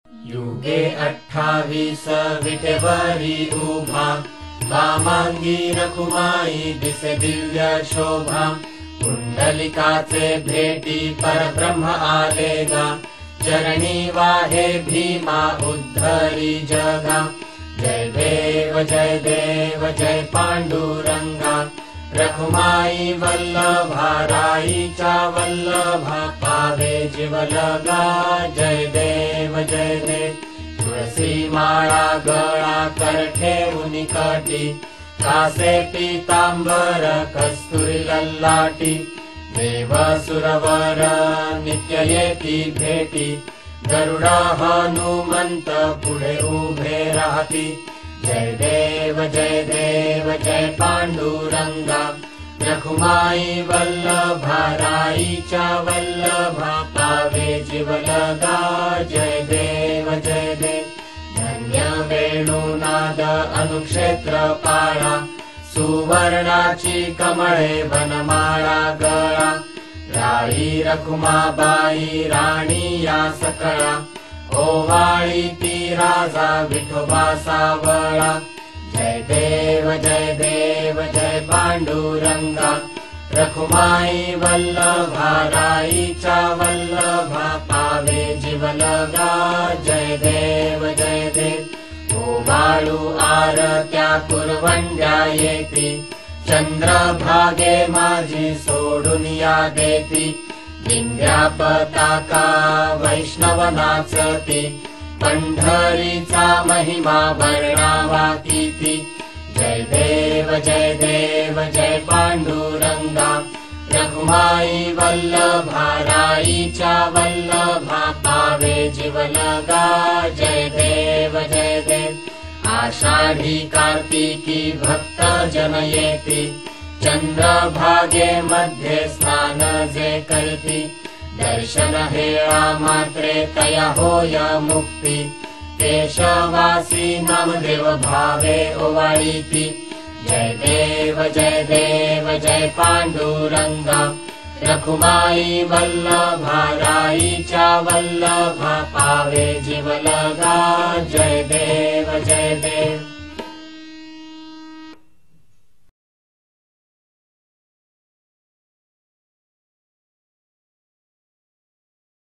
युगे 28 विटेवरी उभा, वामांगी रखुमाई दिसे दिव्य शोभा। कुंडलिकाचे भेटी परब्रह्म आलेगा, चरणी वाहे भीमा उद्धरी जगा। जय देव जय पांडुरंगा, रखुमाई वल्लभा राईचा वल्लभा, पावे जीव लगा। जय देव तुळसी माळा गळा कर ठेवून कटी, कासे पीतांबर कस्तुरी ललाटी। देव सुरवर नित्य येती भेटी, गरुड हनुमंत पुढे उभे राहती। जय देव जय पांडुरंगा, रखुमाई वल्लभा राईचा वल्लभा, पावे जीव लगा। जय देव धन्य वेणुनाद अनुक्षेत्र पाळा, सुवर्णाची कमळे वनमाळा गळा। राई रखुमाबाई राणी या सकळा, ओवाळी ती राजा विठोबा सावळा। जय देव जय पांडुरंगा, रखुमाई वल्लभा राईचा वल्लभा, पावे जीव लगा। जय देव ओवाळू आरत्या कुरवंड्या येती, चंद्रभागे माझी सोडून या देती। दिंड्या पताका वैष्णव नाचती, पंढरीचा महिमा वर्णावा किती। जय देव जय पांडुरंगा, रखुमाई वल्लभा राईचा वल्लभा, पावे जीव लगा। जय देव आषाढी कार्तिकी भक्त जन येती, चंद्रभागे मध्ये स्नान जे करती। दर्शन हेळा मात्रे तया होय मुक्ती, केशवासी नामदेव भावे ओवाळीती। जय देव जय पांडुरंगा, रखुमाई वल्लभा राईचा वल्लभा, पावे जीव लगा। जय देव